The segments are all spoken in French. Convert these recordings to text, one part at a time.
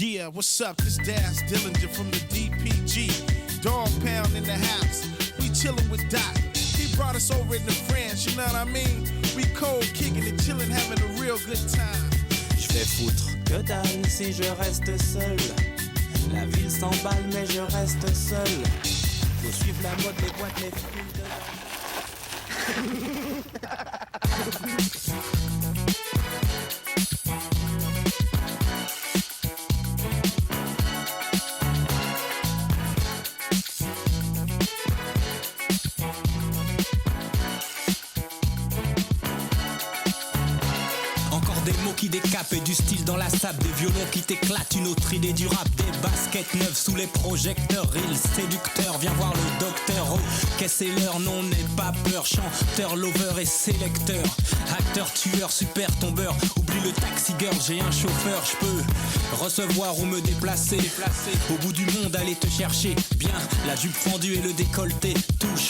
Yeah, what's up? This Daz Dillinger from the DPG. Dog Pound in the house. We chillin' with Doc. He brought us over into France, you know what I mean? We cold kicking and chillin', having a real good time. Je vais foutre que dalle si je reste seul. La ville s'emballe mais je reste seul. Faut suivre la mode, les boîtes, les filles de Des mots qui décapent et du style dans la sable, des violons qui t'éclatent, une autre idée du rap, des baskets neuves sous les projecteurs, real séducteur, viens voir le docteur, oh, qu'est-ce c'est leur nom, n'aie pas peur, chanteur, lover et sélecteur, acteur, tueur, super tombeur, oublie le taxi girl, j'ai un chauffeur, je peux recevoir ou me déplacer, au bout du monde, aller te chercher, bien, la jupe fendue et le décolleté, touche,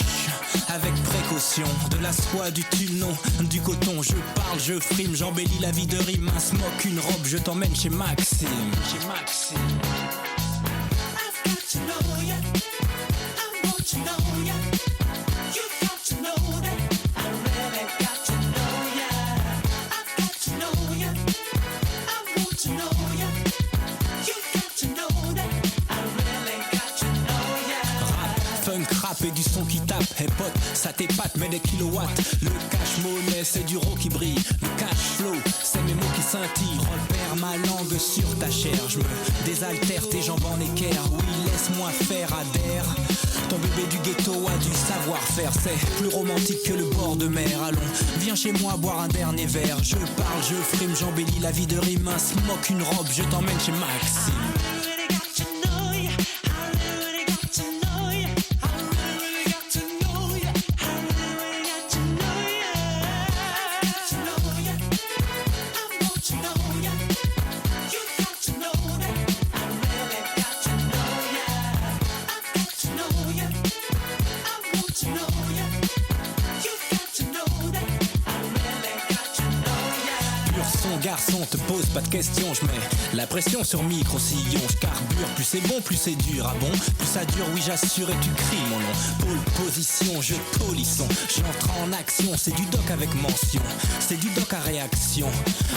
avec précaution, de la soie, du tulle, non, du coton, je parle, je frime, j'embellis la vie de rime, un smoke, une robe, je t'emmène chez Maxime. Chez Maxime. I've got to know ya, I want to know ya. You've got to know that I really got to know ya. I've got to know ya, I want to know ya. You've got to know that I really got to know ya. Rap, funk, rap et du son qui tape, hey pote, ça t'épate, mais des kilowatts. Le cash monnaie, c'est du raw qui brille. Le cash flow, c'est mes mots qui scintillent. Repère ma langue sur ta chair. Je me désaltère, tes jambes en équerre. Oui, laisse-moi faire, adhère. Ton bébé du ghetto a du savoir-faire. C'est plus romantique que le bord de mer. Allons, viens chez moi boire un dernier verre. Je parle, je frime, j'embellis la vie de rime. Un smoke, une robe, je t'emmène chez Maxime. Garçon, te pose pas de questions, je mets la pression sur micro-sillon, je carbure, plus c'est bon, plus c'est dur, ah bon, plus ça dure, oui j'assure et tu cries mon nom, pôle position, je polisson, j'entre en action, c'est du doc avec mention, c'est du doc à réaction,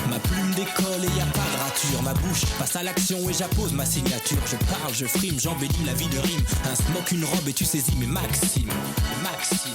ma plume décolle et y a pas de rature, ma bouche passe à l'action et j'appose ma signature, je parle, je frime, j'embellis la vie de rime, un smoke, une robe et tu saisis mes Maxime, Maxime.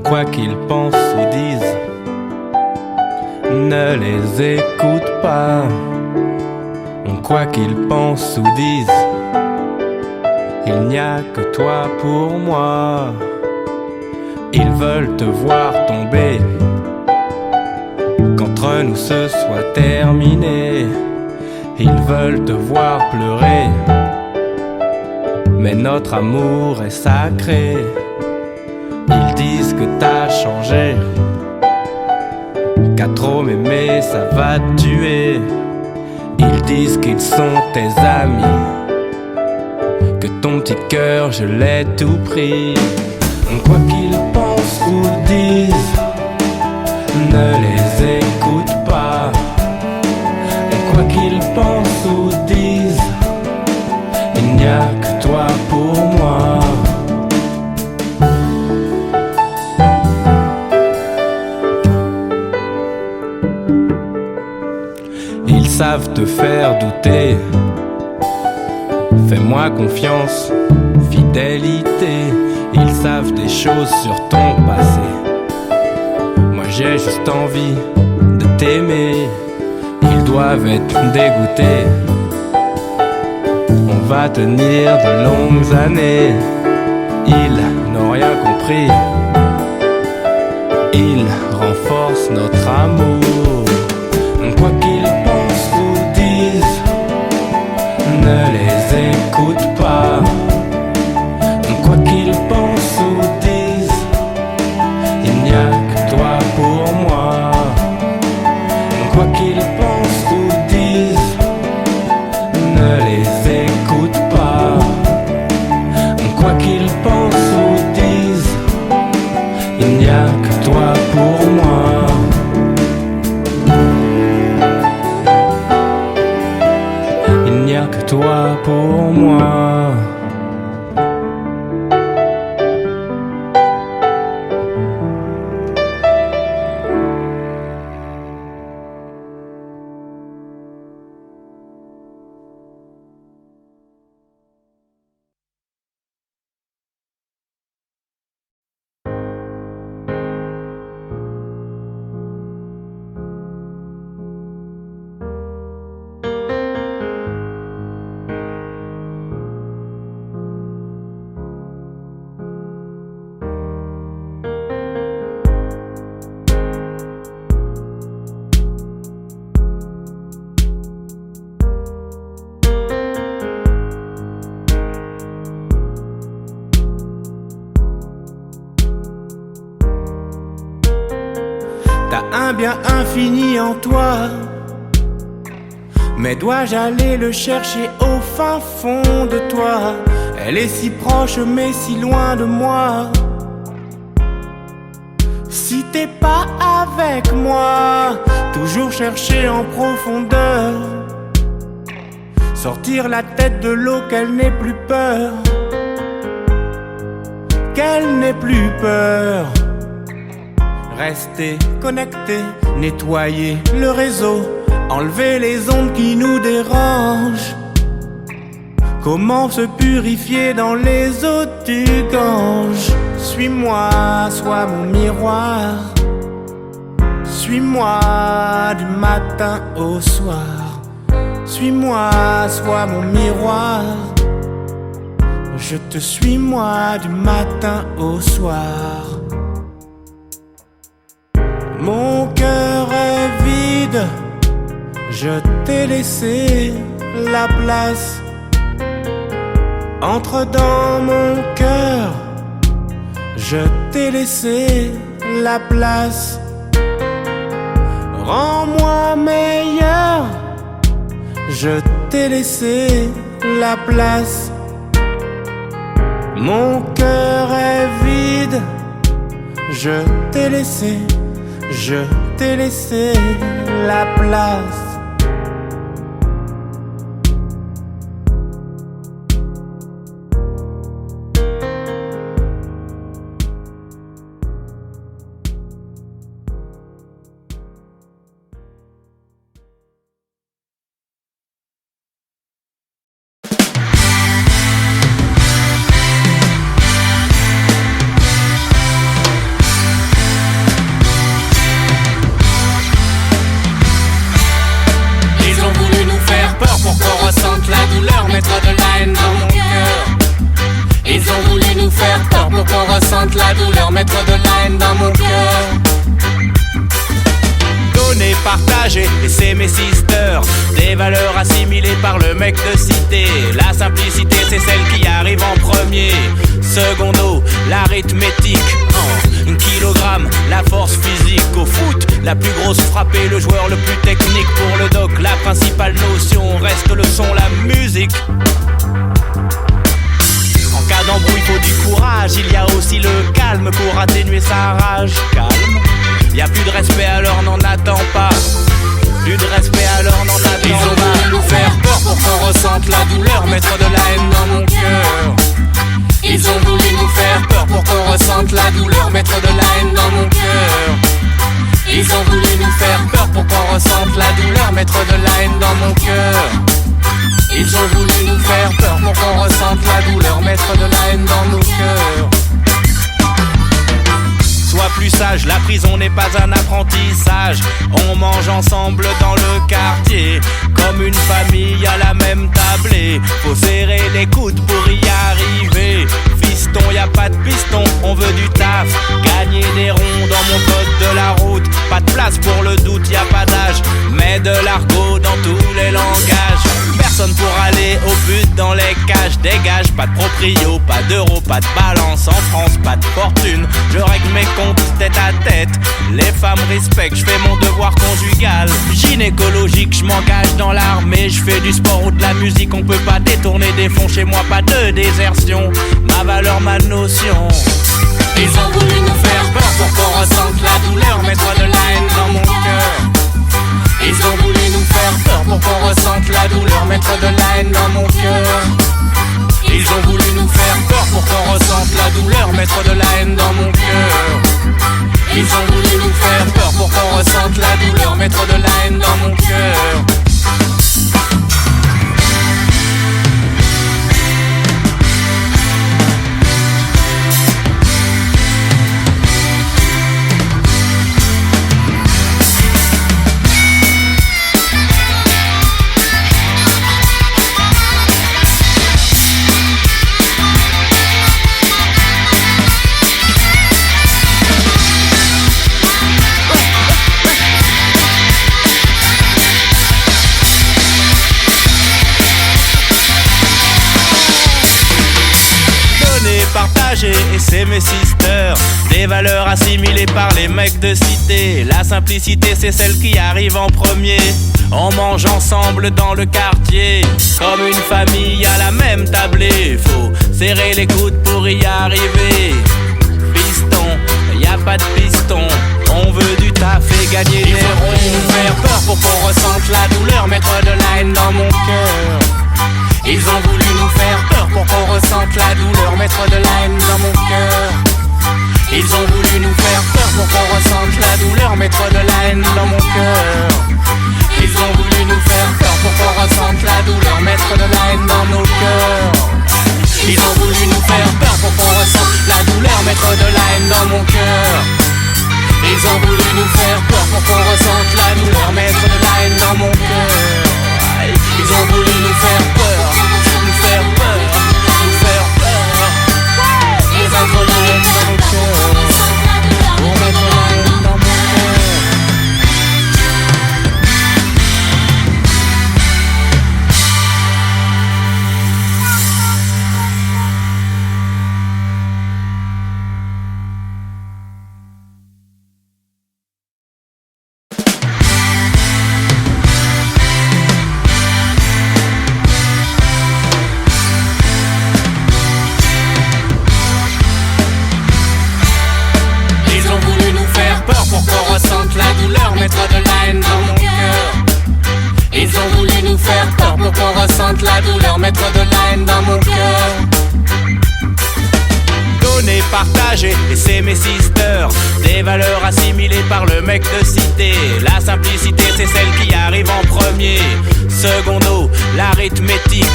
Quoi qu'ils pensent ou disent, ne les écoute pas. Quoi qu'ils pensent ou disent, qu'il n'y a que toi pour moi. Ils veulent te voir tomber, qu'entre nous ce soit terminé. Ils veulent te voir pleurer, mais notre amour est sacré. Ils disent que t'as changé, qu'à trop m'aimer ça va te tuer. Ils disent qu'ils sont tes amis, que ton petit cœur je l'ai tout pris. Quoi qu'ils pensent ou disent, ne les écoute pas. Quoi qu'ils pensent ou disent, il n'y a que toi pour moi. Ils savent te faire douter, fais-moi confiance, fidélité. Ils savent des choses sur ton passé, moi j'ai juste envie de t'aimer. Ils doivent être dégoûtés, on va tenir de longues années. Ils n'ont rien compris, ils renforcent notre amour. Quoi qu'ils pensent ou disent, ne les écoute pas. Quoi qu'ils pensent ou disent, il n'y a que toi pour moi. Quoi qu'ils pensent ou disent, ne les écoute pas. Quoi qu'ils pensent ou disent, il n'y a que toi pour moi. Il n'y a que toi pour moi. T'as un bien infini en toi, mais dois-je aller le chercher au fin fond de toi? Elle est si proche mais si loin de moi. Si t'es pas avec moi, toujours chercher en profondeur, sortir la tête de l'eau, qu'elle n'ait plus peur, qu'elle n'ait plus peur. Rester connecté, nettoyer le réseau, enlever les ondes qui nous dérangent. Comment se purifier dans les eaux du Gange? Suis-moi, sois mon miroir. Suis-moi du matin au soir. Suis-moi, sois mon miroir. Je te suis moi du matin au soir. Mon cœur est vide, je t'ai laissé la place. Entre dans mon cœur, je t'ai laissé la place. Rends-moi meilleur, je t'ai laissé la place. Mon cœur est vide, je t'ai laissé la place. qu'on ressente la douleur, mettre de la haine dans mon cœur. Donner, partager, et c'est mes sisters. Des valeurs assimilées par le mec de cité. La simplicité, c'est celle qui arrive en premier. Secondo, l'arithmétique. Un kilogramme, la force physique. Au foot, la plus grosse frappe et le joueur le plus technique. Pour le doc, la principale notion reste le son, la musique. En cas d'embrouille, faut du courage. Il y a aussi le calme pour atténuer sa rage. Calme. Y'a plus de respect alors n'en attends pas. Plus de respect alors n'en attends pas. Ils ont voulu nous faire peur pour qu'on ressente la douleur, mettre de la haine dans mon cœur. Ils ont voulu nous faire peur pour qu'on ressente la douleur, mettre de la haine dans mon cœur. Ils ont voulu nous faire peur pour qu'on ressente la douleur, mettre de la haine dans mon cœur. Ils ont voulu nous faire peur pour qu'on ressente la douleur, mettre de la haine dans nos cœurs. Sois plus sage, la prison n'est pas un apprentissage. On mange ensemble dans le quartier, comme une famille à la même tablée. Faut serrer les coudes pour y arriver. Fiston, y a pas de piston, on veut du taf. Gagner des ronds dans mon code de la route. Pas de place pour le doute, y a pas d'âge. Mais de l'argot dans tous les langages. Personne pour aller au but dans les cages. Dégage, pas de proprio, pas d'euros, pas de balance. En France, pas de fortune, je règle mes comptes tête à tête. Les femmes respectent, je fais mon devoir conjugal. Gynécologique, je m'engage dans l'armée. Je fais du sport ou de la musique, on peut pas détourner des fonds. Chez moi, pas de désertion, ma valeur, ma notion. Ils ont voulu nous faire peur pour qu'on ressente la douleur, mettre de la haine dans mon cœur. Ils ont voulu nous faire peur pour qu'on ressente la douleur, mettre de la haine dans mon cœur. Ils ont voulu nous faire peur pour qu'on ressente la douleur, mettre de la haine dans mon cœur. Ils ont voulu nous faire peur pour qu'on ressente la douleur, mettre de la haine dans mon cœur. Et c'est mes sisters. Des valeurs assimilées par les mecs de cité. La simplicité, c'est celle qui arrive en premier. On mange ensemble dans le quartier, comme une famille à la même tablée. Faut serrer les coudes pour y arriver. Piston, y a pas de piston. On veut du taf et gagner des ronds. Ils nous faire peur pour qu'on ressente la douleur, mettre de la haine dans mon cœur. Ils ont voulu nous faire peur pour qu'on ressente la douleur, mettre de la haine dans mon cœur. Ils ont voulu nous faire peur pour qu'on ressente la douleur, mettre de la haine dans mon cœur. Ils ont voulu nous faire peur pour qu'on ressente la douleur, mettre de la haine dans nos cœurs. Ils ont voulu nous faire peur pour qu'on ressente la douleur, mettre de la haine dans mon cœur. Ils ont voulu nous faire peur pour qu'on ressente la douleur, mettre de la haine dans mon cœur. Ils ont voulu nous faire peur, nous faire peur, nous faire peur. Ils mettre la haine dans mon cœur, pour mettre la haine dans mon cœur. Mettre de la haine dans mon cœur. Ils ont voulu nous faire peur pour qu'on ressente la douleur, mettre de la haine dans mon cœur. Donner, partager, et c'est mes sisters. Des valeurs assimilées par le mec de cité. La simplicité, c'est celle qui arrive en premier. Secondo, l'arithmétique.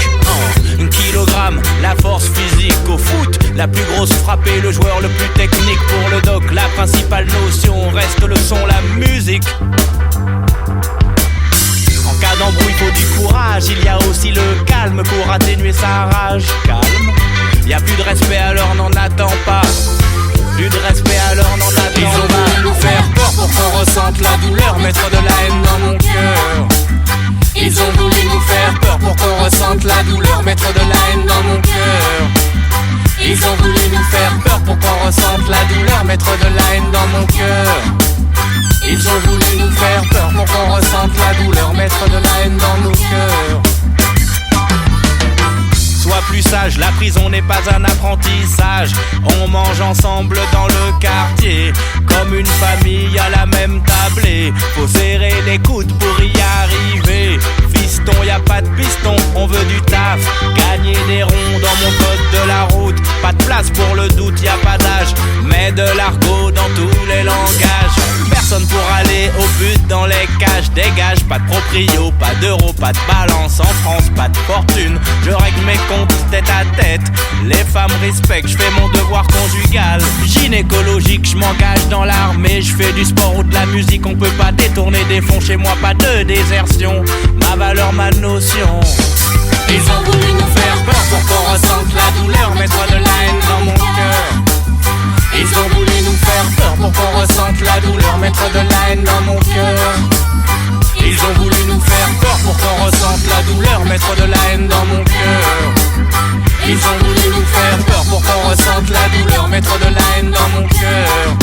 Un kilogramme, la force physique. Au foot, la plus grosse frappe et le joueur le plus technique. Pour le doc, la principale notion reste le son, la musique. En cas d'embrouille, faut du courage. Il y a aussi le calme pour atténuer sa rage. Calme. Y a plus de respect alors n'en attends pas. plus de respect alors n'en attends. Ils ont voulu nous faire peur pour qu'on ressente la douleur, mettre de la haine dans mon cœur. Ils ont voulu nous faire peur pour qu'on ressente la douleur, mettre de la haine dans mon cœur. Ils ont voulu nous faire peur pour qu'on ressente la douleur, mettre de la haine dans mon cœur. Ils ont voulu nous faire peur pour qu'on ressente la douleur, mettre de la haine dans nos cœurs. Sois plus sage, la prison n'est pas un apprentissage. On mange ensemble dans le quartier, comme une famille à la même tablée. Faut serrer les coudes pour y arriver. Fiston, y a pas de piston, on veut du taf. Gagner des ronds dans mon code de la route. Pas de place pour le doute, y a pas d'âge. Mais de l'argot dans tous les langages. Personne pour aller au but dans les cages. Dégage, pas de proprio, pas d'euro, pas de balance. En France, pas de fortune, je règle mes comptes tête à tête. Les femmes respectent, je fais mon devoir conjugal. Gynécologique, je m'engage dans l'armée. Je fais du sport ou de la musique, on peut pas détourner des fonds. Chez moi, pas de désertion, ma valeur, ma notion. Ils ont voulu nous faire peur pour qu'on ressente la douleur, mettre de la haine dans mon cœur. Ils ont voulu nous faire peur pour qu'on ressente la douleur, mettre de la haine dans mon cœur. Ils ont voulu nous faire peur pour qu'on ressente la douleur, mettre de la haine dans mon cœur. Ils ont voulu nous faire peur pour qu'on ressente la douleur, mettre de la haine dans mon cœur.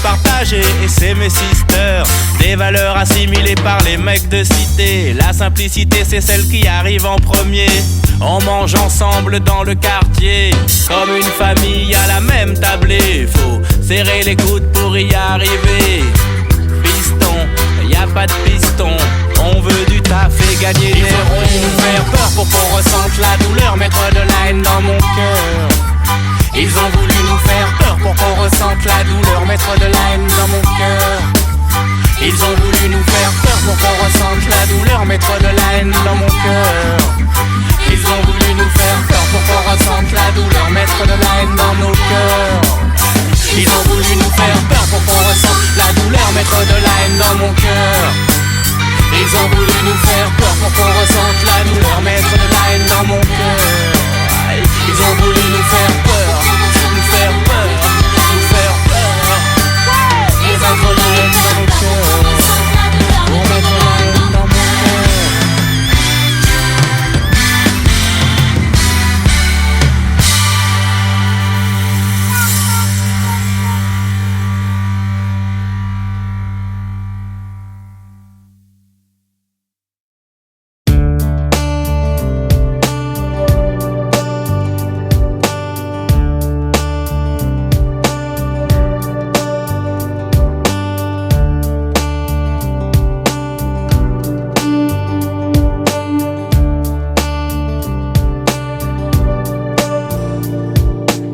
Partagé et c'est mes sisters. Des valeurs assimilées par les mecs de cité. La simplicité c'est celle qui arrive en premier. On mange ensemble dans le quartier, comme une famille à la même tablée. Faut serrer les coudes pour y arriver. Piston, y a pas de piston. On veut du taf et gagner des ronds. Ils nous faire peur pour qu'on ressente la douleur, mettre de la haine dans mon cœur. Ils ont voulu nous faire peur pour qu'on ressente la douleur, mettre de la haine dans mon cœur. Ils ont voulu nous faire peur pour qu'on ressente la douleur, mettre de la haine dans mon cœur. Ils ont voulu nous faire peur pour qu'on ressente la douleur, mettre de la haine dans nos cœurs. Ils ont voulu nous faire peur pour qu'on ressente la douleur, mettre de la haine dans mon cœur. Ils ont voulu nous faire peur pour qu'on ressente la douleur, mettre de la haine dans mon cœur. Ils ont voulu nous faire peur, nous faire peur, nous faire peur. Pour mettre la haine dans mon cœur, pour mettre la haine dans mon cœur.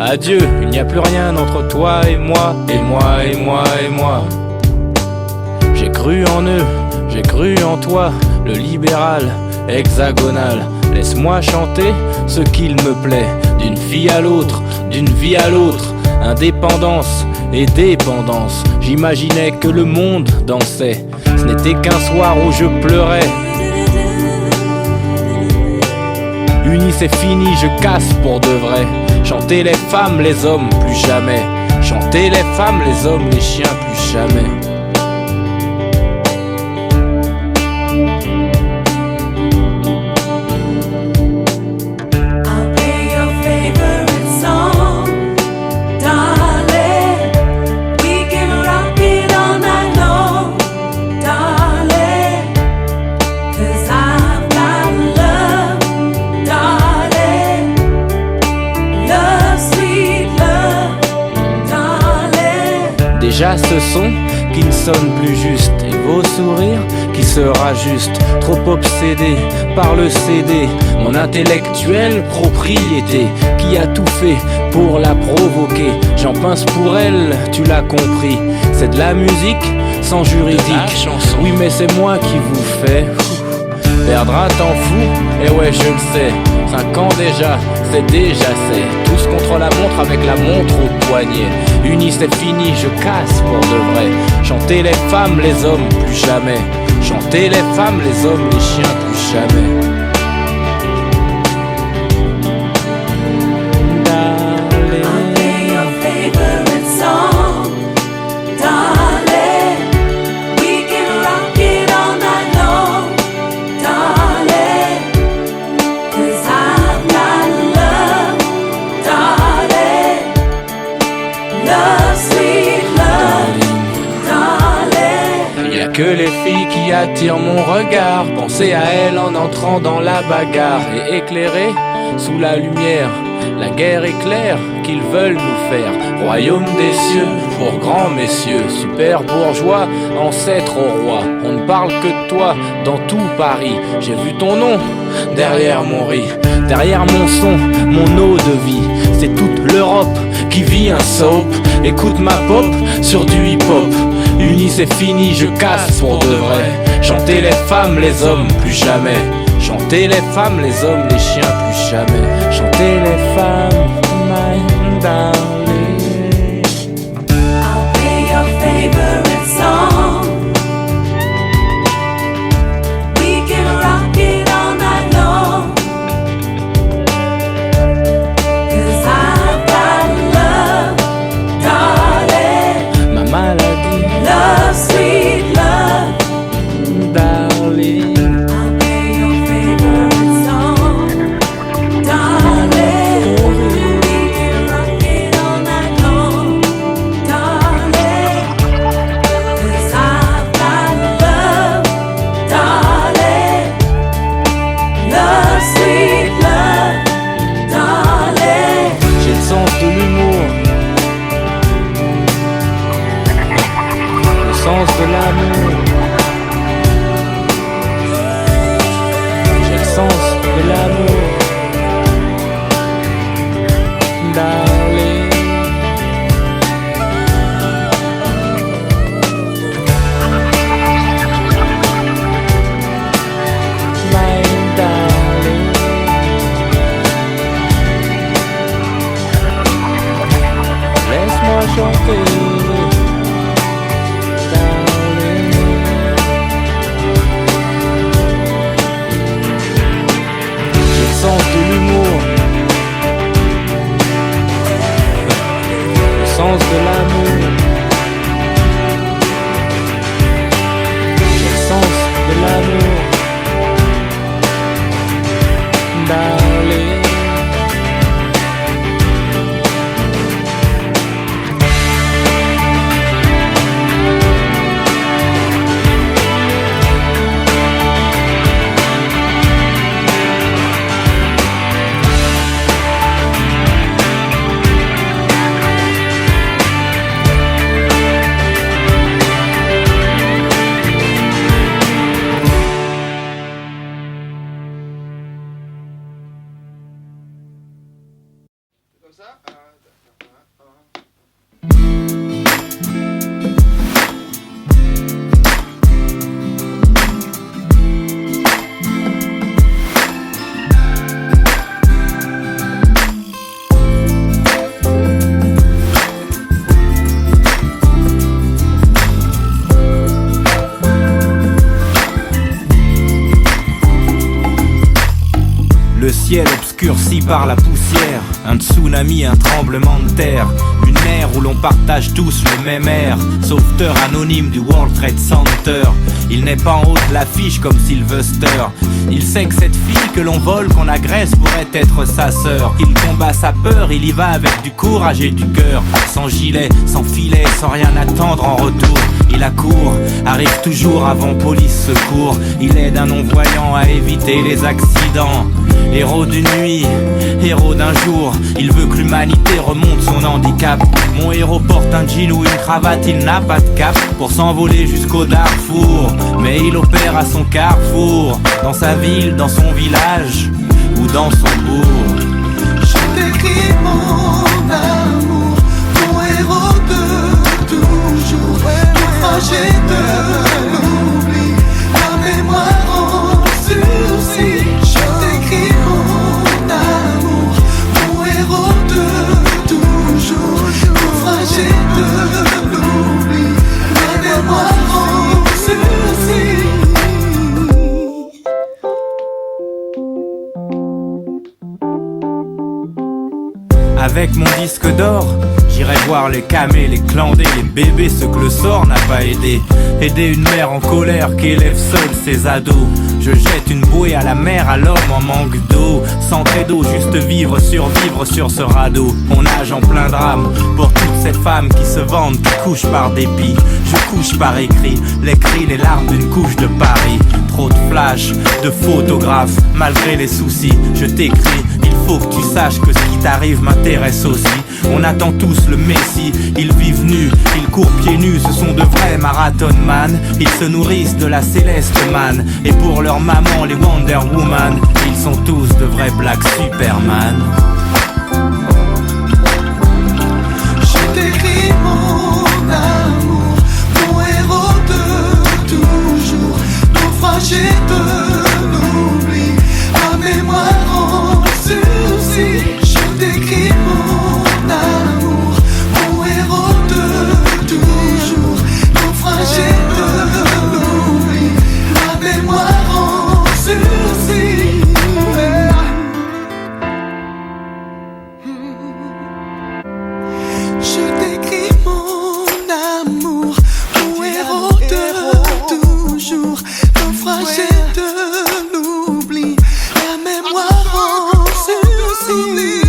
Adieu, il n'y a plus rien entre toi et moi, et moi, et moi, et moi. J'ai cru en eux, j'ai cru en toi, le libéral hexagonal. Laisse-moi chanter ce qu'il me plaît, d'une fille à l'autre, d'une vie à l'autre. Indépendance et dépendance, j'imaginais que le monde dansait. Ce n'était qu'un soir où je pleurais. Unis c'est fini, je casse pour de vrai. Chanter les femmes, les hommes, plus jamais. Chanter les femmes, les hommes, les chiens, plus jamais. Déjà ce son qui ne sonne plus juste. Et vos sourires, qui sera juste, trop obsédé par le CD, mon intellectuelle propriété, qui a tout fait pour la provoquer. J'en pince pour elle, tu l'as compris, c'est de la musique sans juridique. Oui mais c'est moi qui vous fais perdre un temps fou, et ouais je le sais, 5 ans déjà, c'est déjà c'est. Tous contre la montre avec la montre au poignet. Unis c'est fini, je casse pour de vrai. Chanter les femmes, les hommes, plus jamais. Chanter les femmes, les hommes, les chiens, plus jamais. Que les filles qui attirent mon regard, penser à elles en entrant dans la bagarre et éclairer sous la lumière la guerre éclair qu'ils veulent nous faire. Royaume des cieux pour grands messieurs, super bourgeois, ancêtre au roi. On ne parle que de toi dans tout Paris. J'ai vu ton nom derrière mon riz, derrière mon son, mon eau de vie. C'est toute l'Europe qui vit un soap. Écoute ma pop sur du hip-hop. Unis c'est fini, je casse pour de vrai. Chanter les femmes, les hommes, plus jamais. Chanter les femmes, les hommes, les chiens, plus jamais. Chanter les femmes, my darling. I'll play your favorite song. We can rock it all night long. 'Cause I've got love, darling. Ma maladie, love, sweet love, darling. I'll play your favorite song, darling. We can rock it all night long, darling. 'Cause I've got love, darling. Love, sweet love, darling. J'ai le sens de l'humour, le sens de l'amour. J'ai le sens de l'amour, darling. My darling. Laisse-moi chanter, darling. J'ai le sens de l'humour, le sens de l'amour. J'ai le sens de l'amour, darling. Le ciel obscurci par la poussière, un tsunami, un tremblement de terre, une mer où l'on partage tous le même air, sauveteur anonyme du World Trade Center. Il n'est pas en haut de l'affiche comme Sylvester. Il sait que cette fille que l'on vole, qu'on agresse, pourrait être sa sœur. Il combat sa peur, il y va avec du courage et du cœur, sans gilet, sans filet, sans rien attendre en retour. Il il accourt, arrive toujours avant police secours. Il aide un non-voyant à éviter les accidents. Héros d'une nuit, héros d'un jour, il veut que l'humanité remonte son handicap. Mon héros porte un jean ou une cravate, il n'a pas de cap pour s'envoler jusqu'au Darfour. Mais il opère à son carrefour, dans sa ville, dans son village ou dans son bourg. Je t'écris mon amour, mon héros de toujours, mon trajet de l'oubli, la mémoire en sursis. Je t'écris mon amour, mon héros de toujours, mon trajet de l'oubli, la mémoire en sursis. Avec mon disque d'or, j'irai voir les camés, les clandés, les bébés, ceux que le sort n'a pas aidé. Aider une mère en colère qui élève seule ses ados. Je jette une bouée à la mer, à l'homme en manque d'eau. Sans credo, juste vivre, survivre sur ce radeau. On nage en plein drame pour toutes ces femmes qui se vendent, qui couchent par dépit. Je couche par écrit, les cris, les larmes d'une couche de Paris. Trop de flashs, de photographes, malgré les soucis, je t'écris. Il faut que tu saches que ce qui t'arrive m'intéresse aussi. On attend tous le Messie, ils vivent nus, ils courent pieds nus, ce sont de vrais marathonman. Ils se nourrissent de la céleste man, et pour leur maman les Wonder Woman, ils sont tous de vrais Black Superman. Je t'écris mon amour, mon héros de toujours, naufragé de l'oubli, ma mémoire en sursis. Je t'écris mon amour, mon héros de toujours, naufragé de l'oubli, ma mémoire en sursis. Je t'écris mon amour, mon héros de toujours, naufragé de l'oubli, la mémoire en sursis.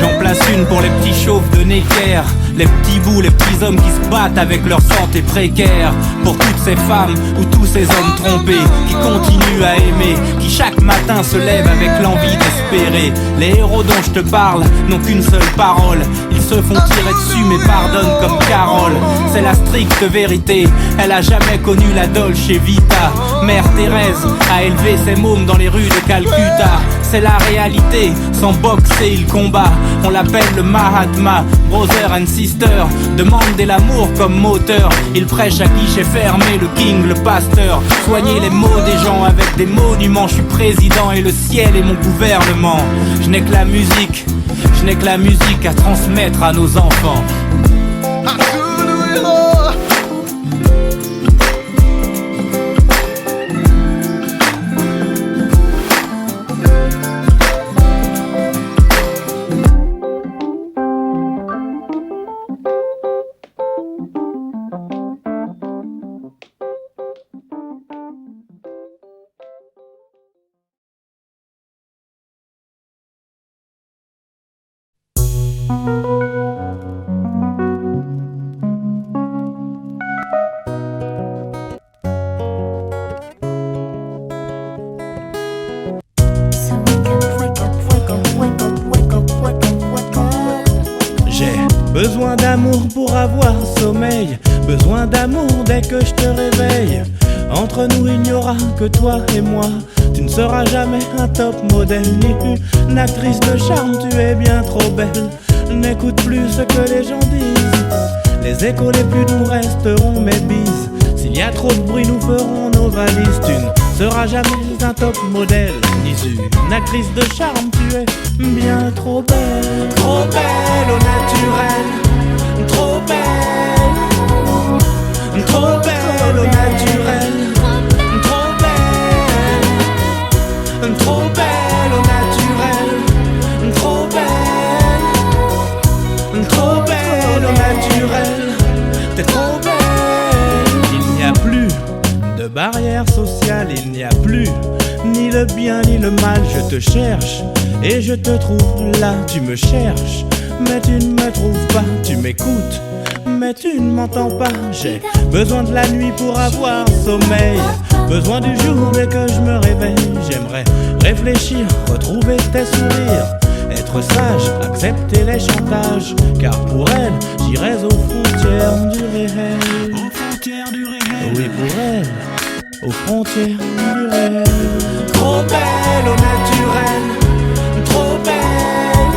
J'en place une pour les petits chauves de Necker, les petits bouts, les petits hommes qui se battent avec leur santé précaire. Pour toutes ces femmes ou tous ces hommes trompés qui continuent à aimer, qui chaque matin se lèvent avec l'envie d'espérer. Les héros dont je te parle n'ont qu'une seule parole, ils se font tirer dessus mais pardonnent comme Carole. C'est la stricte vérité, elle a jamais connu la Dolce Vita. Mère Thérèse a élevé ses mômes dans les rues de Calcutta. C'est la réalité, sans boxer il combat. On l'appelle le Mahatma, brother and sister. Demandez l'amour comme moteur. Il prêche à guichet fermé, le king, le pasteur. Soignez les maux des gens avec des monuments. Je suis président et le ciel est mon gouvernement. Je n'ai que la musique, je n'ai que la musique à transmettre à nos enfants. Besoin d'amour pour avoir sommeil, besoin d'amour dès que je te réveille. Entre nous il n'y aura que toi et moi. Tu ne seras jamais un top modèle ni une actrice de charme, tu es bien trop belle. N'écoute plus ce que les gens disent, les échos les plus doux resteront mes bises. S'il y a trop de bruit nous ferons nos valises. Tu ne seras jamais un top modèle ni une actrice de charme, tu es bien trop belle. Trop belle au naturel, trop belle, trop belle au naturel, trop belle, trop belle au naturel, trop belle, trop belle au naturel, t'es trop belle. Il n'y a plus de barrière sociale, il n'y a plus ni le bien ni le mal. Je te cherche et je te trouve là, tu me cherches mais tu ne me trouves pas. Tu m'écoutes mais tu ne m'entends pas. J'ai besoin de la nuit pour avoir sommeil, besoin du jour dès que je me réveille. J'aimerais réfléchir, retrouver tes sourires, être sage, accepter les chantages, car pour elle, j'irais aux frontières du réel. Aux frontières du réel. Oui, pour elle, aux frontières du réel. Trop belle au naturel, trop belle,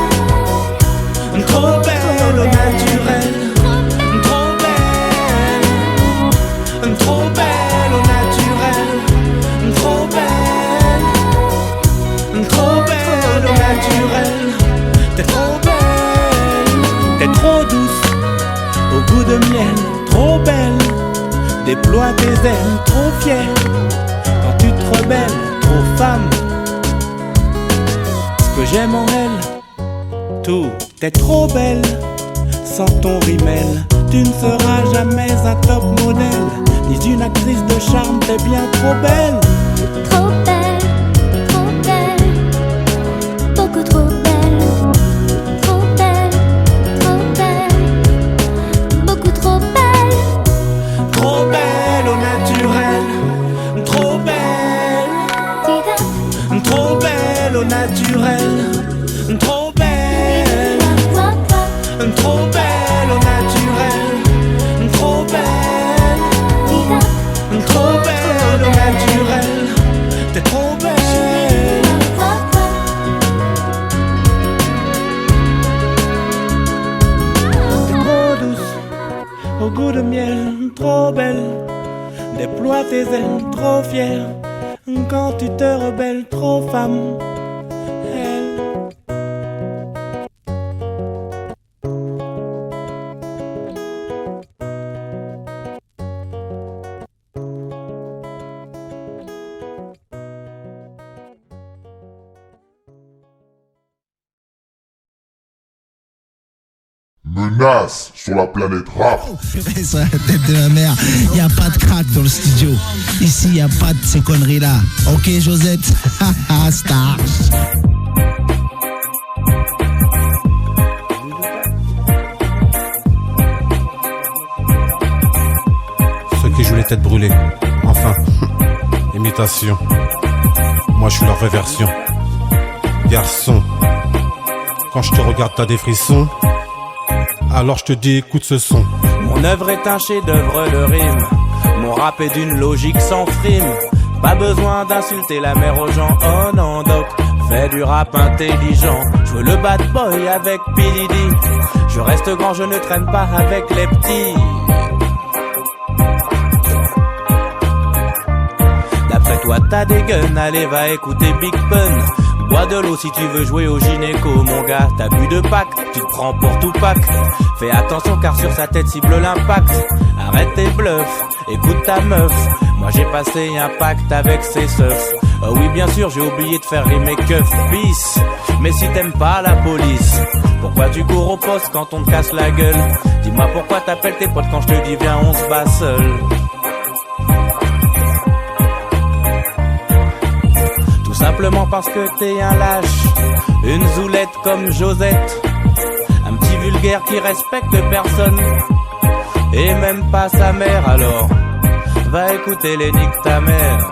trop belle au naturel, trop belle, trop belle au naturel, trop belle, trop belle au naturel. T'es trop belle, t'es trop douce, au goût de miel, trop belle. Déploie tes ailes, trop fière, quand tu te rebelles, trop femme. Ce que j'aime en elle, tout est trop belle. Sans ton rimel, tu ne seras jamais un top modèle, ni une actrice de charme, t'es bien trop belle. Trop belle, beaucoup trop belle, trop belle, beaucoup trop belle. Trop belle au naturel, trop belle, trop belle au naturel, trop belle, trop belle au naturel, trop belle, trop belle au naturel, t'es trop belle. T'es trop douce, au goût de miel, trop belle. Déploie tes ailes, trop fière, quand tu te rebelles, trop femme. Elle. Menace sur la planète rap. Ça, tête de la mer, y a pas de crack dans le studio. Ici y a pas de ces conneries là. Ok Josette, haha star. Ceux qui jouent les têtes brûlées, enfin, imitation. Moi je suis leur vraie version. Garçon, quand je te regarde t'as des frissons. Alors je te dis écoute ce son. Mon œuvre est un chef-d'œuvre de rime. Mon rap est d'une logique sans frime. Pas besoin d'insulter la mère aux gens. Oh non doc, fais du rap intelligent. Je veux le bad boy avec P. Diddy. Je reste grand, je ne traîne pas avec les petits. D'après toi t'as des guns, allez va écouter Big Pun. Bois de l'eau si tu veux jouer au gynéco, mon gars, t'as bu de Pâques, tu te prends pour Tupac. Fais attention car sur sa tête cible l'impact. Arrête tes bluffs, écoute ta meuf. Moi j'ai passé un pacte avec ses seufs. Oh oui bien sûr j'ai oublié de faire rimer keuf. Peace, mais si t'aimes pas la police, pourquoi tu cours au poste quand on te casse la gueule? Dis-moi pourquoi t'appelles tes potes quand je te dis viens on se bat seul. Simplement parce que t'es un lâche, une zoulette comme Josette, un petit vulgaire qui respecte personne, et même pas sa mère. Alors, va écouter les niques ta mère,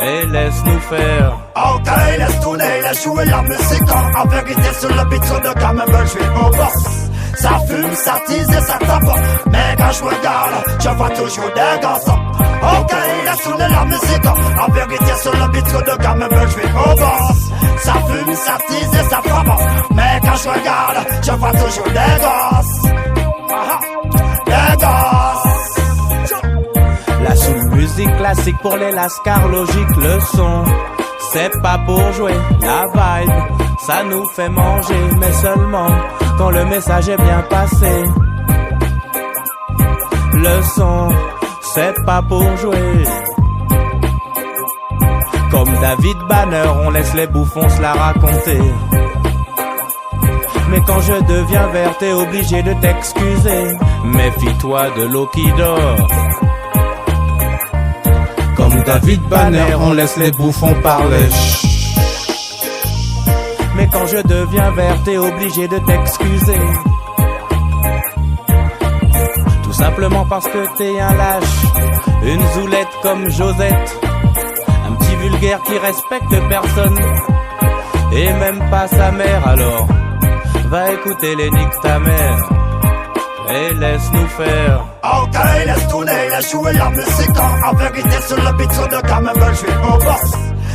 et laisse-nous faire. Ok, laisse tourner, laisse jouer la musique. En vérité sur le beat sur le quand même je suis au boss. Ça fume, ça tease et ça tape. Mais quand je regarde, je vois toujours des garçons. Ok, laisse tourner la musique. En vérité sur le beat sur le quand même je suis au boss. Ça fume, ça tease et ça frappe. Mais quand je regarde, je vois toujours des gosses. Des gosses. La soul musique classique pour les lascars, logique le son. C'est pas pour jouer, la vibe, ça nous fait manger, mais seulement quand le message est bien passé. Le son, c'est pas pour jouer. Comme David Banner, on laisse les bouffons se la raconter. Mais quand je deviens vert, t'es obligé de t'excuser. Méfie-toi de l'eau qui dort. Comme David Banner, on laisse les bouffons parler. Mais quand je deviens vert, t'es obligé de t'excuser. simplement parce que t'es un lâche, une zoulette comme Josette, un petit vulgaire qui respecte personne, et même pas sa mère. Alors va écouter les niques ta mère et laisse-nous faire. Ok, laisse tourner, laisse jouer la musique. En vérité, sur le beat, sur de gamme, je suis au boss.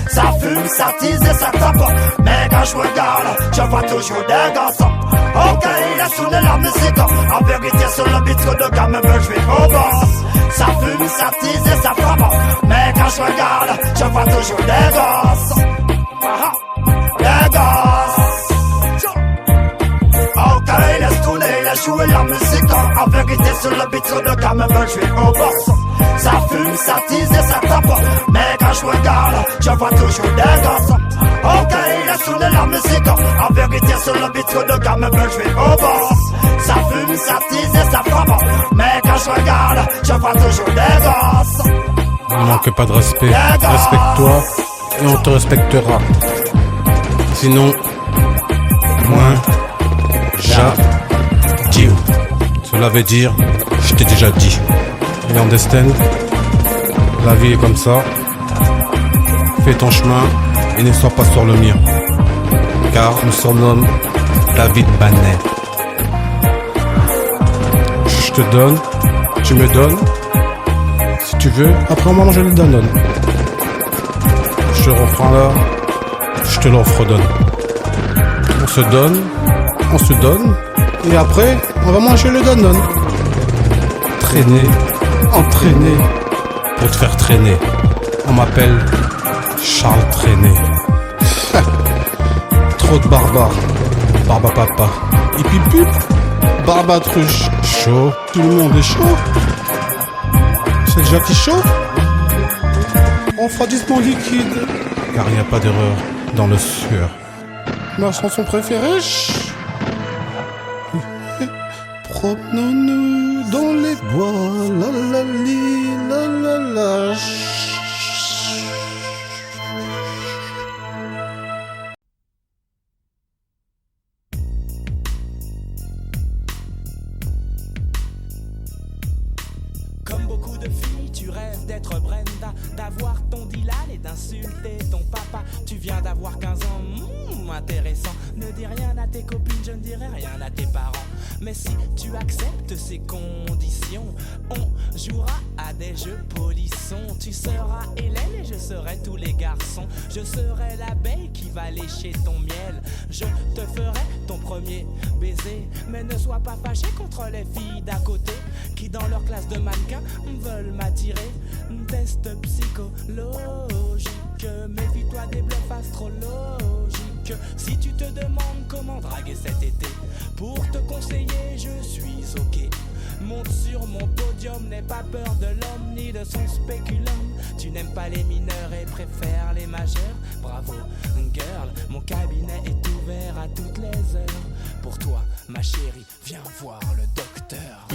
Ça fume, ça tease et ça tape. Mais quand je regarde, je vois toujours des garçons. Ok, laisse tourner la musique. En vérité, sur le beat, sur de gamme, je suis au boss. Ça fume, ça tease et ça frappe. Mais quand je regarde, je vois toujours des gosses. Des gosses. Ok, laisse tourner, laisse jouer la musique. En vérité, sur le beat, sur de gamme, je suis au boss. Ça fume, ça tease et ça tape. Mais quand je regarde, je vois toujours des gosses. Ok, laisse tourner la musique. En vérité, sur le beat, sur de gamme, je suis au boss. Ça fume, ça tease et ça frappe. Mais quand je regarde, je vois toujours des gosses. Ne manque pas de respect. Respecte-toi et on te respectera. Sinon, moins dit. Cela veut dire, je t'ai déjà dit. You understand? La vie est comme ça. Fais ton chemin et ne sois pas sur le mien. Car nous surnomme David Bannet. Je te donne, tu me donnes. Si tu veux, après on va manger le Danone. Je te reprends là, je te l'offre-donne. On se donne, et après, on va manger le Danone. Traîner, entraîner, pour te faire traîner. On m'appelle Charles Traîné. Trop de barbares, barbapapa. Et puis, barbatruche. Chaud, tout le monde est chaud. C'est déjà qui chaud. Refroidissement liquide. Car il n'y a pas d'erreur dans le sueur. Ma chanson préférée. Promenons-nous dans les bois, la la li, la la la. Comme beaucoup de filles, tu rêves d'être Brenda, d'avoir ton Dylan et d'insulter ton papa. Tu viens d'avoir 15 ans, intéressant. Ne dis rien à tes copines, je ne dirai rien à tes parents. Mais si tu acceptes ces conditions, on jouera à des jeux polissons. Tu seras Hélène et je serai tous les garçons. Je serai l'abeille qui va lécher ton miel. Je te ferai ton premier baiser. Mais ne sois pas fâché contre les filles d'à côté qui dans leur classe de mannequins veulent m'attirer. Test psychologique, méfie-toi des bluffs astrologiques. Si tu te demandes comment draguer cet été, pour te conseiller je suis ok. Monte sur mon podium, n'aie pas peur de l'homme ni de son spéculum. Tu n'aimes pas les mineurs et préfères les majeurs. Bravo girl, mon cabinet est ouvert à toutes les heures. Pour toi ma chérie, viens voir le docteur.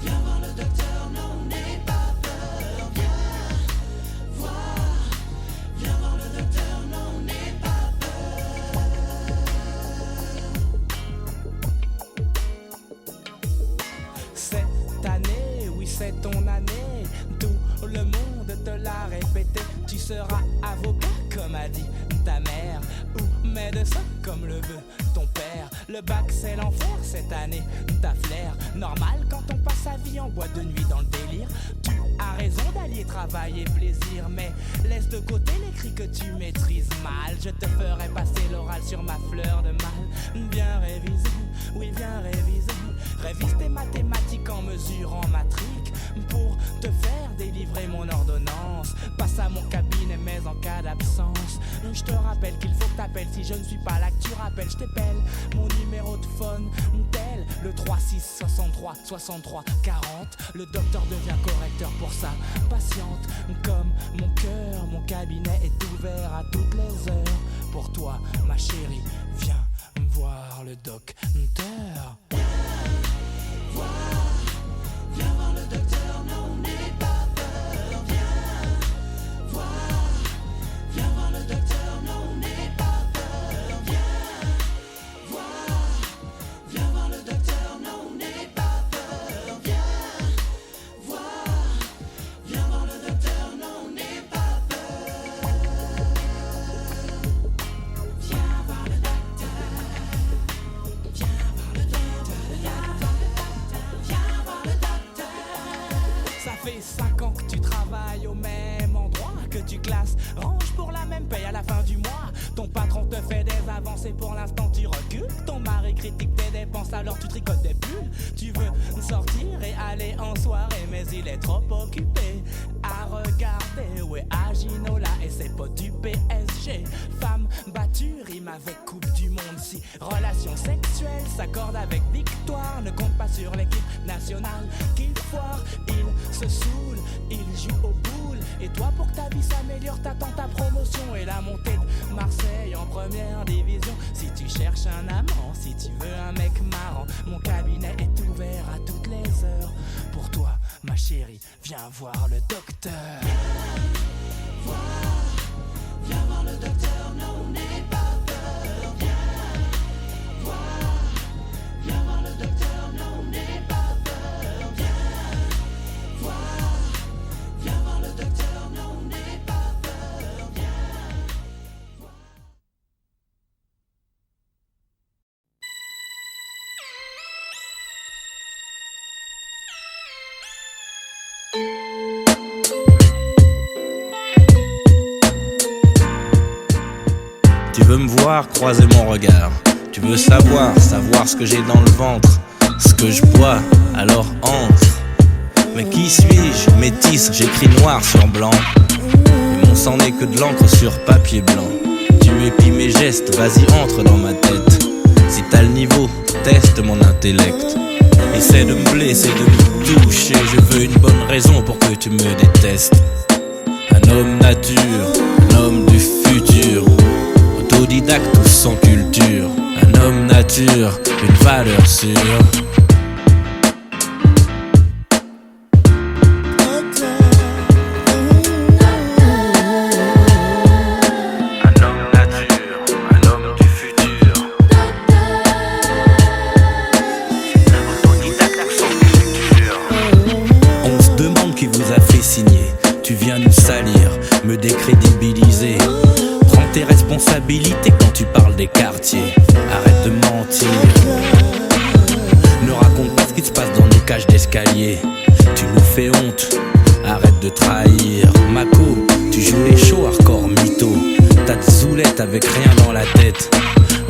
Viens voir le docteur, non n'aie pas peur. Viens voir le docteur, non n'aie pas peur. Cette année, oui c'est ton année, tout le monde te l'a répété. Tu seras avocat comme a dit ta mère, ou médecin comme le veut ton père. Le bac c'est l'enfer cette année, t'as flair. Normal quand on passe sa vie en boîte de nuit dans le délire. Tu as raison d'allier travail et plaisir, mais laisse de côté les cris que tu maîtrises mal. Je te ferai passer l'oral sur ma fleur de mal. Bien réviser, oui bien réviser. Révise tes mathématiques en mesurant ma trique pour te faire délivrer mon ordonnance. Passe à mon cabinet mais en cas d'absence. Je te rappelle qu'il faut que t'appelles. Si je ne suis pas là que tu rappelles, je t'appelle. Mon numéro de phone tel le 36 63 63 40. Le docteur devient correcteur pour sa patiente. Comme mon cœur, mon cabinet est ouvert à toutes les heures. Pour toi ma chérie, viens voir le docteur. Viens voir le docteur, non n'aie pas peur. Viens voir le docteur, non n'aie pas peur. Viens voir le docteur, non n'aie travailles au même endroit, que tu classes, range pour la même paye à la fin du mois. Ton patron te fait des avancées, pour l'instant tu recules. Ton mari critique tes dépenses, alors tu tricotes des pulls. Tu veux sortir et aller en soirée, mais il est trop occupé à regarder où est Aginola et ses potes du PSG. Femme battue rime avec Coupe du Monde. Si relation sexuelle s'accorde avec victoire, ne compte pas sur l'équipe nationale qu'il foire. Il se saoule, il joue au boule. Et toi, pour que ta vie s'améliore, t'attends ta promotion et la montée de Marseille en première division. Si tu cherches un amant, si tu veux un mec marrant, mon cabinet est ouvert à toutes les heures. Pour toi, ma chérie, viens voir le docteur. Viens voir le docteur, non, n'aie pas peur. Viens voir le docteur, non, n'aie pas peur. Viens voir le docteur, non, n'aie pas peur. Tu veux me voir, croiser mon regard. Tu veux savoir ce que j'ai dans le ventre, ce que je bois, alors entre. Mais qui suis-je? Métisse, j'écris noir sur blanc. Et mon sang n'est que de l'encre sur papier blanc. Tu épies mes gestes, vas-y entre dans ma tête. Si t'as le niveau, teste mon intellect. Essaie de me blesser, de me toucher. Je veux une bonne raison pour que tu me détestes. Un homme nature, un homme du futur, autodidacte ou sans culture. Un homme nature, une valeur sûre. Tu viens nous salir, me décrédibiliser. Prends tes responsabilités quand tu parles des quartiers. Arrête de mentir. Ne raconte pas ce qui se passe dans nos cages d'escalier. Tu nous fais honte, arrête de trahir. Mako, tu joues les shows hardcore mytho. T'as de zoulette avec rien dans la tête.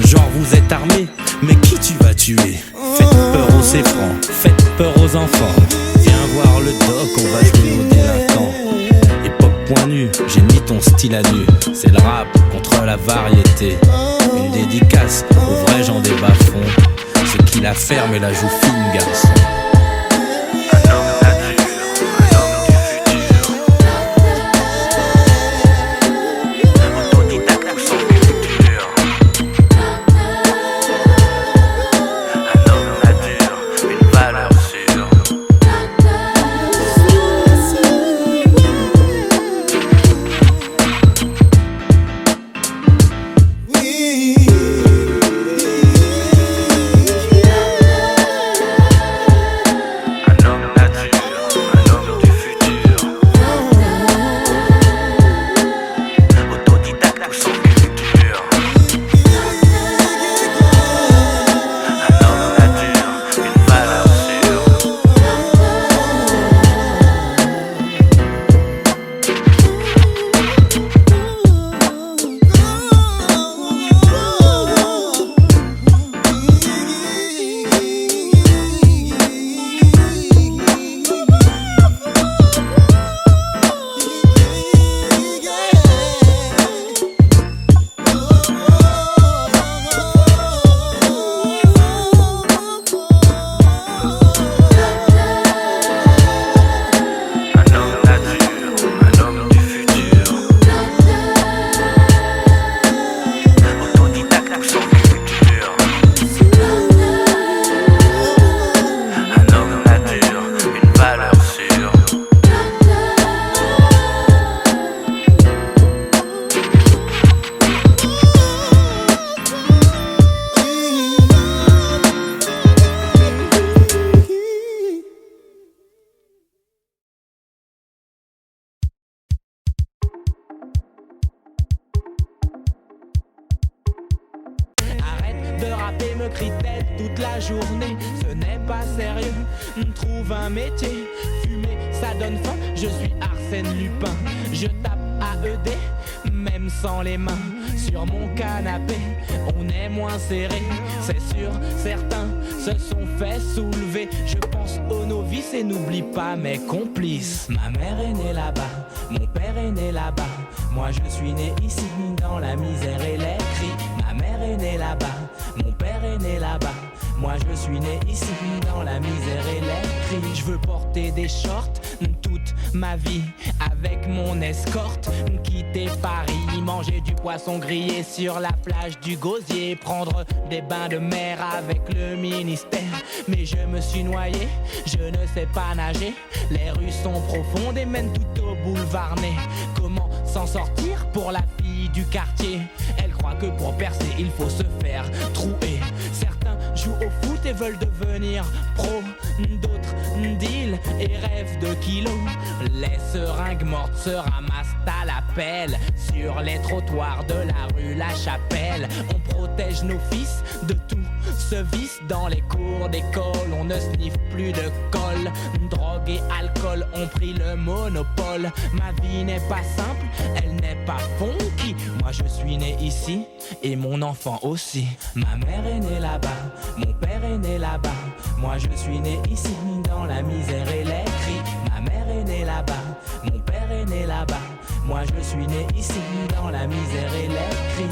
Genre vous êtes armés, mais qui tu vas tuer? Faites peur aux séfrans, faites peur aux enfants. Viens voir le doc, on va jouer aux délinquants. Point nu, j'ai mis ton style à nu. C'est le rap contre la variété. Une dédicace aux vrais gens des bas-fonds, ceux qui la ferment et la jouent fine, garçon. de rapper me crie tête toute la journée. Ce n'est pas sérieux, trouve un métier. Fumer, ça donne faim, Je suis Arsène Lupin, je tape AED, même sans les mains. Sur mon canapé, on est moins serré, c'est sûr, certains se sont fait soulever. Je pense aux novices et n'oublie pas mes complices. Ma mère est née là-bas, mon père est né là-bas. Moi je suis né ici, dans la misère et les cris. Ma mère est née là-bas, mon père est né là-bas. Moi je suis né ici, dans la misère et les cris. Je veux porter des shorts toute ma vie avec mon escorte, quitter Paris, manger du poisson grillé sur la plage du Gosier, prendre des bains de mer avec le ministère. Mais je me suis noyé, je ne sais pas nager. Les rues sont profondes et mènent tout au boulevard Ney. Comment s'en sortir pour la fille du quartier? Elle croit que pour percer il faut se faire trouer. Certains jouent au foot et veulent devenir pro, d'autres deal et rêvent de kilos. Les seringues mortes se ramassent à la pelle sur les trottoirs de la rue La Chapelle. On protège nos fils de tout ce vice. Dans les cours d'école on ne sniffe plus de colle. Drogue et alcool ont pris le monopole. Ma vie n'est pas simple, elle n'est pas funky. Moi je suis né ici et mon enfant aussi. Ma mère est née là-bas, mon père est né là-bas. Moi je suis né ici, dans la misère et les cris. Ma mère est née là-bas, mon père est né là-bas. Moi je suis né ici, dans la misère et les cris.